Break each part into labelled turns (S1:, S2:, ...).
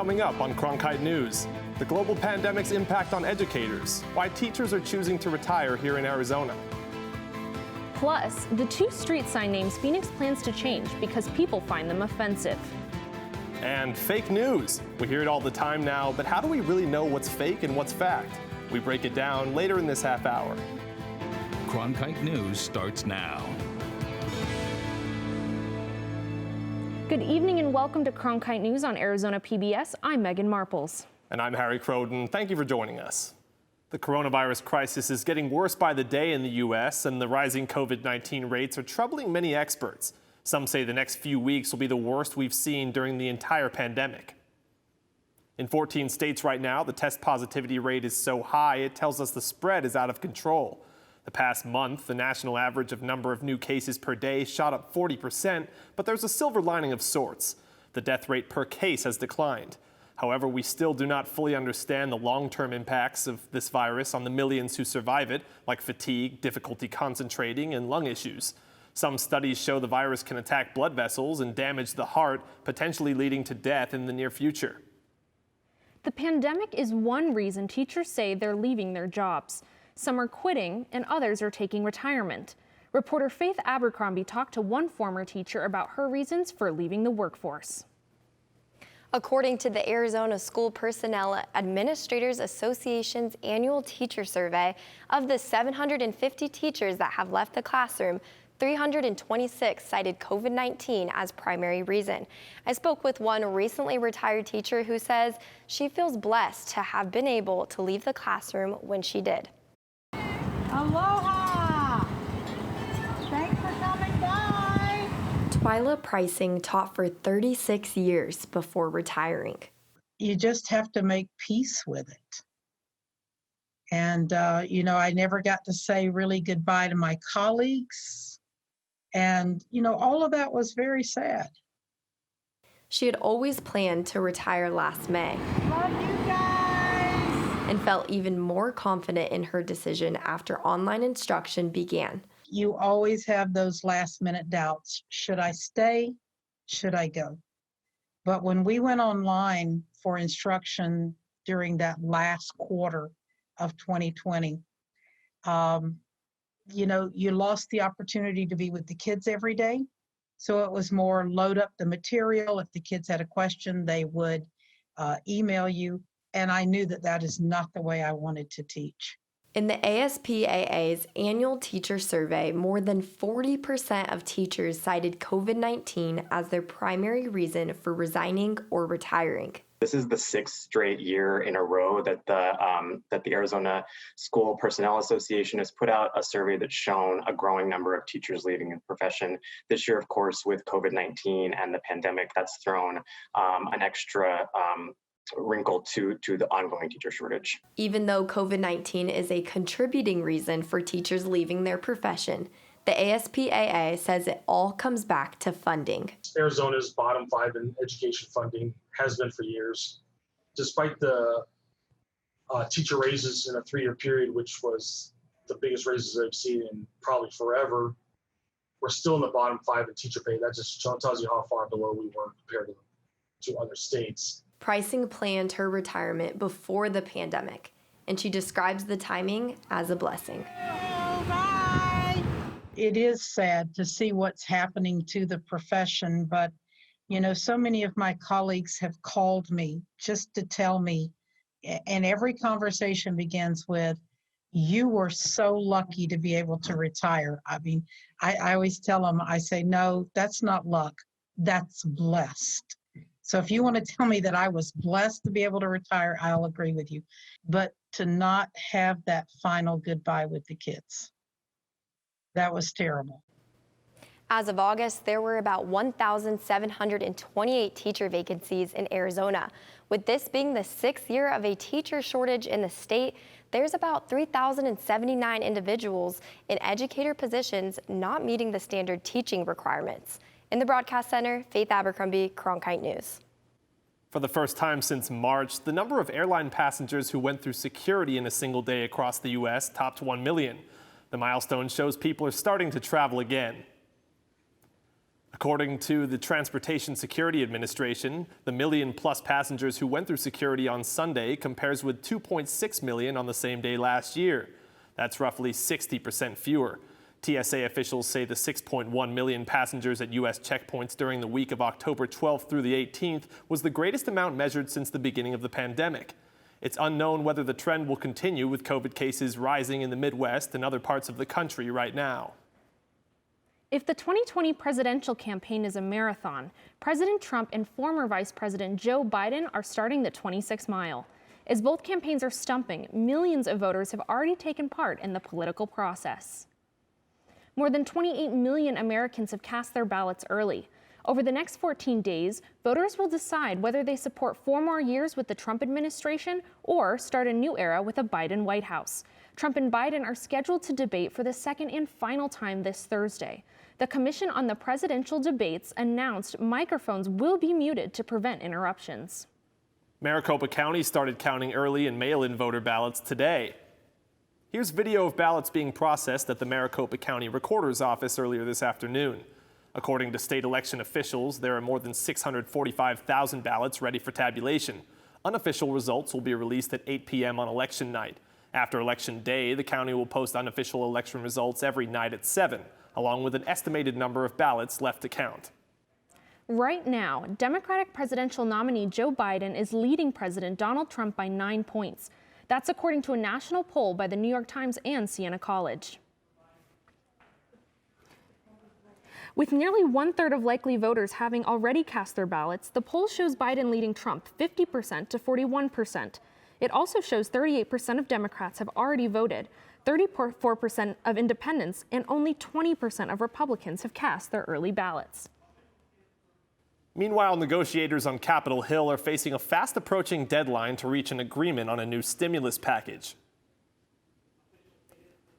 S1: Coming up on Cronkite News, the global pandemic's impact on educators, why teachers are choosing to retire here in Arizona.
S2: Plus, the two street sign names Phoenix plans to change because people find them offensive.
S1: And fake news. We hear it all the time now, but how do we really know what's fake and what's fact? We break it down later in this half hour.
S3: Cronkite News starts now.
S2: Good evening and welcome to Cronkite News on Arizona PBS. I'm Megan Marples.
S1: And I'm Harry Croden. Thank you for joining us. The coronavirus crisis is getting worse by the day in the U.S., and the rising COVID-19 rates are troubling many experts. Some say the next few weeks will be the worst we've seen during the entire pandemic. In 14 states right now, the test positivity rate is so high, it tells us the spread is out of control. The past month, the national average of number of new cases per day shot up 40%, but there's a silver lining of sorts. The death rate per case has declined. However, we still do not fully understand the long-term impacts of this virus on the millions who survive it, like fatigue, difficulty concentrating, and lung issues. Some studies show the virus can attack blood vessels and damage the heart, potentially leading to death in the near future.
S2: The pandemic is one reason teachers say they're leaving their jobs. Some are quitting and others are taking retirement. Reporter Faith Abercrombie talked to one former teacher about her reasons for leaving the workforce.
S4: According to the Arizona School Personnel Administrators Association's annual teacher survey, of the 750 teachers that have left the classroom, 326 cited COVID-19 as primary reason. I spoke with one recently retired teacher who says she feels blessed to have been able to leave the classroom when she did.
S5: Aloha! Thanks for coming by.
S4: Twyla Pricing taught for 36 years before retiring.
S5: You just have to make peace with it. And, I never got to say really goodbye to my colleagues. And, all of that was very sad.
S4: She had always planned to retire last May.
S5: Love you guys!
S4: And felt even more confident in her decision after online instruction began.
S5: You always have those last minute doubts. Should I stay? Should I go? But when we went online for instruction during that last quarter of 2020, you lost the opportunity to be with the kids every day. So it was more load up the material. If the kids had a question, they would email you. And I knew that that is not the way I wanted to teach.
S4: In the ASPAA's annual teacher survey, more than 40% of teachers cited COVID-19 as their primary reason for resigning or retiring.
S6: This is the sixth straight year in a row that the Arizona School Personnel Association has put out a survey that's shown a growing number of teachers leaving the profession. This year, of course, with COVID-19 and the pandemic, that's thrown an extra wrinkle to the ongoing teacher shortage.
S4: Even though COVID-19 is a contributing reason for teachers leaving their profession, the ASPAA says it all comes back to funding.
S7: Arizona's bottom 5 in education funding has been for years. Despite the teacher raises in a 3-year period, which was the biggest raises I've seen in probably forever, we're still in the bottom 5 in teacher pay. That just tells you how far below we were compared to other states.
S4: Pricing planned her retirement before the pandemic, and she describes the timing as a blessing.
S5: Bye. It is sad to see what's happening to the profession, but so many of my colleagues have called me just to tell me, and every conversation begins with, you were so lucky to be able to retire. I mean, I always tell them, I say, no, that's not luck, that's blessed. So if you want to tell me that I was blessed to be able to retire, I'll agree with you. But to not have that final goodbye with the kids, that was terrible.
S4: As of August, there were about 1,728 teacher vacancies in Arizona. With this being the 6th year of a teacher shortage in the state, there's about 3,079 individuals in educator positions not meeting the standard teaching requirements. In the Broadcast Center, Faith Abercrombie, Cronkite News.
S1: For the first time since March, the number of airline passengers who went through security in a single day across the U.S. topped 1 million. The milestone shows people are starting to travel again. According to the Transportation Security Administration, the million-plus passengers who went through security on Sunday compares with 2.6 million on the same day last year. That's roughly 60% fewer. TSA officials say the 6.1 million passengers at U.S. checkpoints during the week of October 12th through the 18th was the greatest amount measured since the beginning of the pandemic. It's unknown whether the trend will continue, with COVID cases rising in the Midwest and other parts of the country right now.
S2: If the 2020 presidential campaign is a marathon, President Trump and former Vice President Joe Biden are starting the 26 mile. As both campaigns are stumping, millions of voters have already taken part in the political process. More than 28 million Americans have cast their ballots early. Over the next 14 days, voters will decide whether they support 4 more years with the Trump administration or start a new era with a Biden White House. Trump and Biden are scheduled to debate for the second and final time this Thursday. The Commission on the Presidential Debates announced microphones will be muted to prevent interruptions.
S1: Maricopa County started counting early and mail-in voter ballots today. Here's video of ballots being processed at the Maricopa County Recorder's Office earlier this afternoon. According to state election officials, there are more than 645,000 ballots ready for tabulation. Unofficial results will be released at 8 p.m. on election night. After Election Day, the county will post unofficial election results every night at 7, along with an estimated number of ballots left to count.
S2: Right now, Democratic presidential nominee Joe Biden is leading President Donald Trump by 9 points. That's according to a national poll by the New York Times and Siena College. With nearly 1/3 of likely voters having already cast their ballots, the poll shows Biden leading Trump 50% to 41%. It also shows 38% of Democrats have already voted, 34% of independents, and only 20% of Republicans have cast their early ballots.
S1: Meanwhile, negotiators on Capitol Hill are facing a fast-approaching deadline to reach an agreement on a new stimulus package.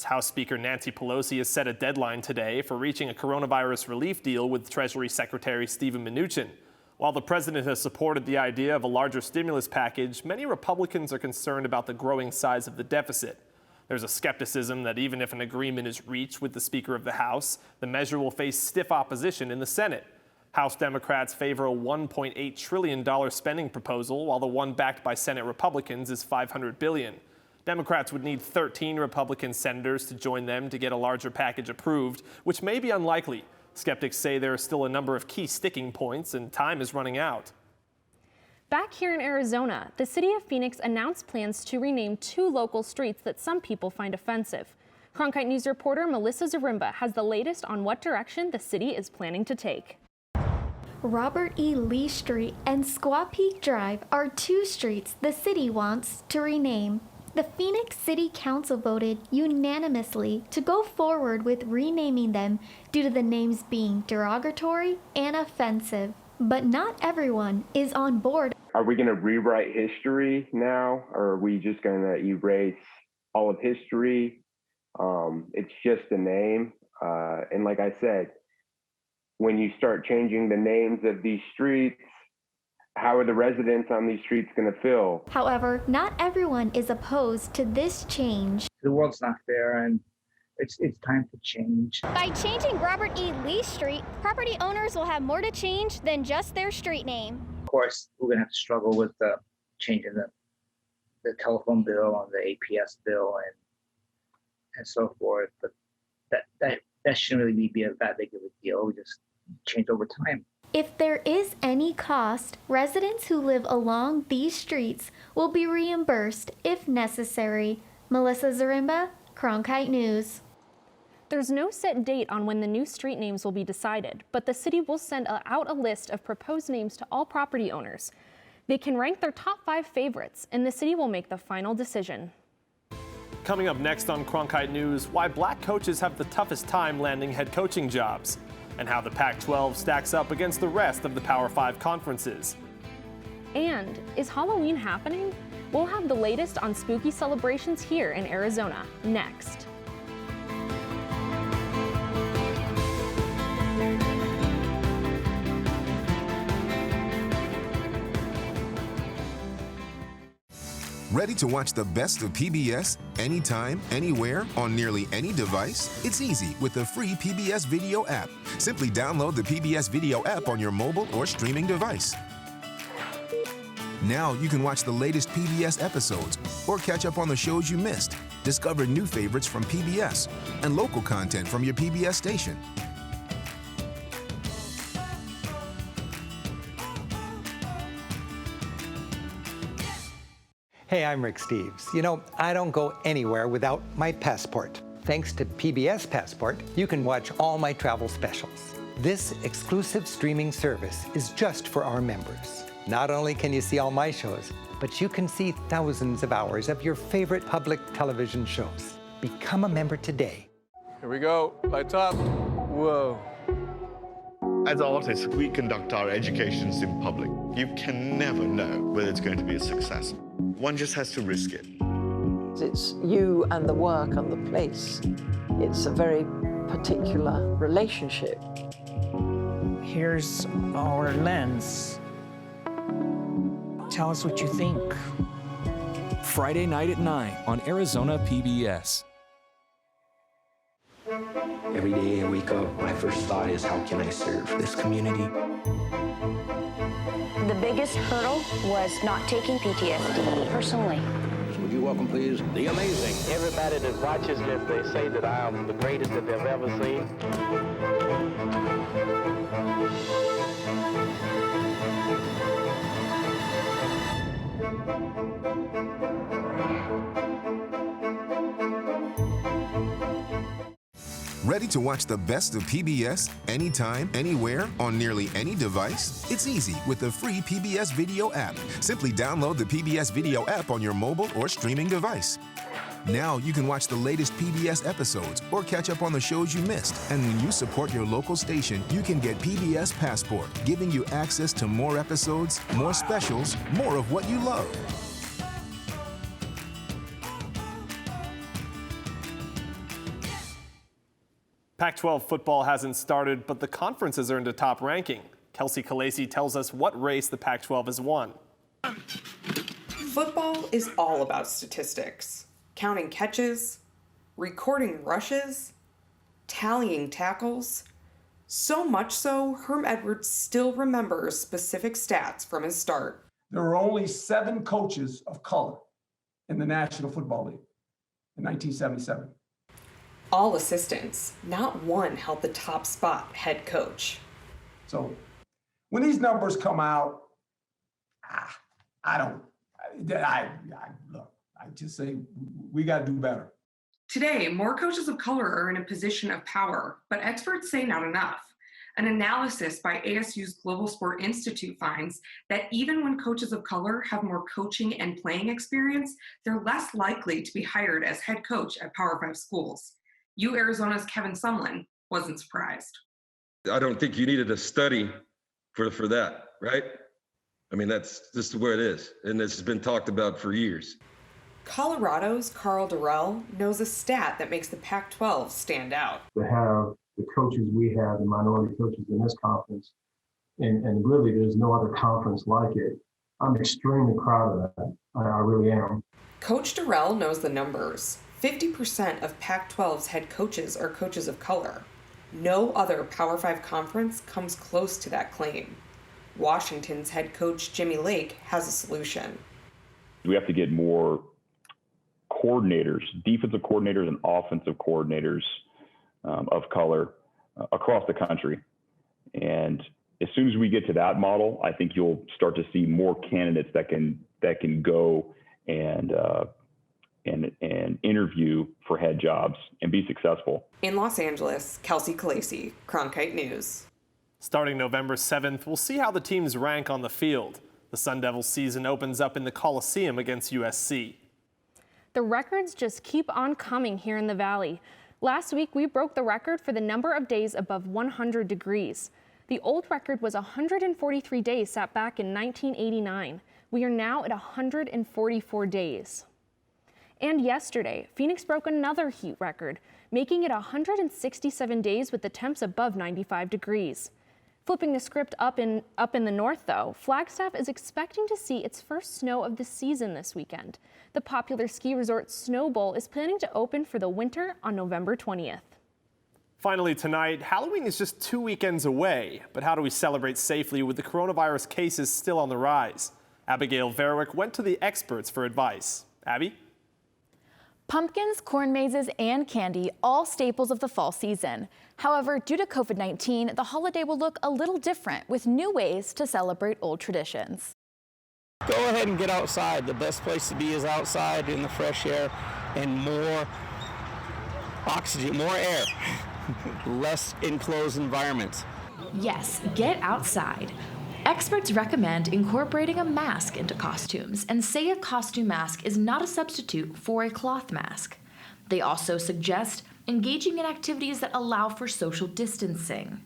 S1: House Speaker Nancy Pelosi has set a deadline today for reaching a coronavirus relief deal with Treasury Secretary Steven Mnuchin. While the president has supported the idea of a larger stimulus package, many Republicans are concerned about the growing size of the deficit. There's a skepticism that even if an agreement is reached with the Speaker of the House, the measure will face stiff opposition in the Senate. House Democrats favor a $1.8 trillion spending proposal, while the one backed by Senate Republicans is $500 billion. Democrats would need 13 Republican senators to join them to get a larger package approved, which may be unlikely. Skeptics say there are still a number of key sticking points and time is running out.
S2: Back here in Arizona, the city of Phoenix announced plans to rename 2 local streets that some people find offensive. Cronkite News reporter Melissa Zarimba has the latest on what direction the city is planning to take.
S8: Robert E. Lee Street and Squaw Peak Drive are 2 streets the city wants to rename. The Phoenix City Council voted unanimously to go forward with renaming them due to the names being derogatory and offensive. But not everyone is on board.
S9: Are we going to rewrite history now, or are we just going to erase all of history? It's just a name. And like I said, when you start changing the names of these streets, how are the residents on these streets going to feel?
S8: However, not everyone is opposed to this change.
S10: The world's not fair, and it's time to change.
S11: By changing Robert E. Lee Street, property owners will have more to change than just their street name.
S10: Of course, we're going to have to struggle with changing the telephone bill and the APS bill and so forth. But that shouldn't really be that big of a deal. We just change over time.
S8: If there is any cost, residents who live along these streets will be reimbursed if necessary. Melissa Zarimba, Cronkite News.
S2: There's no set date on when the new street names will be decided, but the city will send out a list of proposed names to all property owners. They can rank their top 5 favorites, and the city will make the final decision.
S1: Coming up next on Cronkite News, why black coaches have the toughest time landing head coaching jobs, and how the Pac-12 stacks up against the rest of the Power 5 conferences.
S2: And is Halloween happening? We'll have the latest on spooky celebrations here in Arizona next.
S12: Ready to watch the best of PBS anytime, anywhere, on nearly any device? It's easy with the free Pbs Video App. Simply download the Pbs Video App on your mobile or streaming device. Now you can watch the latest PBS episodes or catch up on the shows you missed. Discover new favorites from PBS and local content from your PBS station.
S13: Hey, I'm Rick Steves. You know, I don't go anywhere without my passport. Thanks to PBS Passport, you can watch all my travel specials. This exclusive streaming service is just for our members. Not only can you see all my shows, but you can see thousands of hours of your favorite public television shows. Become a member today.
S14: Here we go. Lights up. Whoa.
S15: As artists, we conduct our educations in public. You can never know whether it's going to be a success. One just has to risk it.
S16: It's you and the work and the place. It's a very particular relationship.
S17: Here's our lens. Tell us what you think.
S3: Friday night at 9 on Arizona PBS.
S18: Every day I wake up, my first thought is, how can I serve this community?
S19: The biggest hurdle was not taking PTSD personally.
S18: Would you welcome, please, the amazing.
S20: Everybody that watches this, they say that I am the greatest that they've ever seen.
S12: Ready to watch the best of PBS anytime, anywhere, on nearly any device? It's easy with the free Pbs Video App. Simply download the Pbs Video App on your mobile or streaming device. Now you can watch the latest PBS episodes or catch up on the shows you missed. And when you support your local station, you can get PBS Passport, giving you access to more episodes, more specials, more of what you love.
S1: Pac-12 football hasn't started, but the conference has earned a top ranking. Kelsey Calasi tells us what race the Pac-12 has won.
S21: Football is all about statistics. Counting catches, recording rushes, tallying tackles. So much so, Herm Edwards still remembers specific stats from his start.
S22: There were only 7 coaches of color in the National Football League in 1977.
S21: All assistants, not one held the top spot head coach.
S22: So when these numbers come out, I just say we got to do better.
S21: Today, more coaches of color are in a position of power, but experts say not enough. An analysis by ASU's Global Sport Institute finds that even when coaches of color have more coaching and playing experience, they're less likely to be hired as head coach at Power 5 schools. Arizona's Kevin Sumlin wasn't surprised.
S23: I don't think you needed a study for that, right? I mean, that's just where it is. And this has been talked about for years.
S21: Colorado's Carl Durrell knows a stat that makes the Pac-12 stand out.
S24: To have the coaches we have, the minority coaches in this conference, and really there's no other conference like it, I'm extremely proud of that. I really am.
S21: Coach Durrell knows the numbers. 50% of Pac-12's head coaches are coaches of color. No other Power 5 conference comes close to that claim. Washington's head coach Jimmy Lake has a solution.
S25: We have to get more coordinators, defensive coordinators and offensive coordinators of color across the country. And as soon as we get to that model, I think you'll start to see more candidates that can go and interview for head jobs and be successful.
S21: In Los Angeles, Kelsey Calasi, Cronkite News.
S1: Starting November 7th, we'll see how the teams rank on the field. The Sun Devils season opens up in the Coliseum against USC.
S2: The records just keep on coming here in the Valley. Last week, we broke the record for the number of days above 100 degrees. The old record was 143 days set back in 1989. We are now at 144 days. And yesterday, Phoenix broke another heat record, making it 167 days with the temps above 95 degrees. Flipping the script up in the north, though, Flagstaff is expecting to see its first snow of the season this weekend. The popular ski resort Snow Bowl is planning to open for the winter on November 20th.
S1: Finally tonight, Halloween is just 2 weekends away, but how do we celebrate safely with the coronavirus cases still on the rise? Abigail Verwick went to the experts for advice. Abby?
S4: Pumpkins, corn mazes, and candy, all staples of the fall season. However, due to COVID-19, the holiday will look a little different with new ways to celebrate old traditions.
S20: Go ahead and get outside. The best place to be is outside in the fresh air and more oxygen, more air, less enclosed environments.
S5: Yes, get outside. Experts recommend incorporating a mask into costumes and say a costume mask is not a substitute for a cloth mask. They also suggest engaging in activities that allow for social distancing.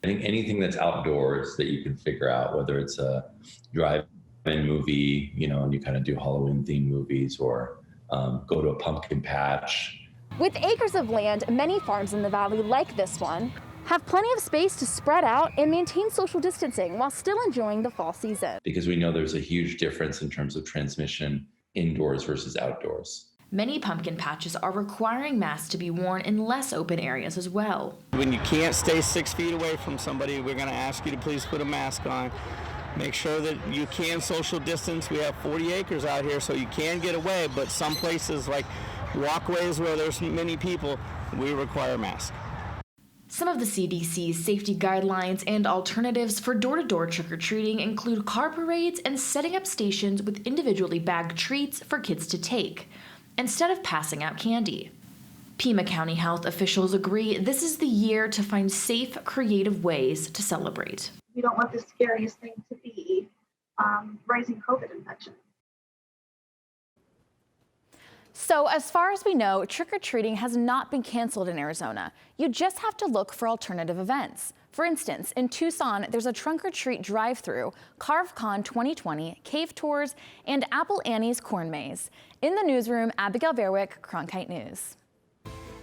S6: I think anything that's outdoors that you can figure out, whether it's a drive-in movie, and you kind of do Halloween-themed movies, or go to a pumpkin patch.
S5: With acres of land, many farms in the valley, like this one, have plenty of space to spread out and maintain social distancing while still enjoying the fall season.
S6: Because we know there's a huge difference in terms of transmission indoors versus outdoors.
S5: Many pumpkin patches are requiring masks to be worn in less open areas as well.
S20: When you can't stay 6 feet away from somebody, we're going to ask you to please put a mask on. Make sure that you can social distance. We have 40 acres out here, so you can get away, but some places like walkways where there's many people, we require masks.
S5: Some of the CDC's safety guidelines and alternatives for door-to-door trick-or-treating include car parades and setting up stations with individually bagged treats for kids to take, instead of passing out candy. Pima County health officials agree this is the year to find safe, creative ways to celebrate.
S7: We don't want the scariest thing to be rising COVID infections.
S5: So as far as we know, trick-or-treating has not been canceled in Arizona. You just have to look for alternative events. For instance, in Tucson, there's a trunk-or-treat drive-through, CarveCon 2020, cave tours, and Apple Annie's corn maze. In the newsroom, Abigail Verwick, Cronkite News.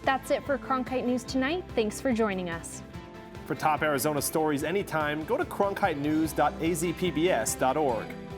S2: That's it for Cronkite News tonight. Thanks for joining us.
S1: For top Arizona stories anytime, go to cronkitenews.azpbs.org.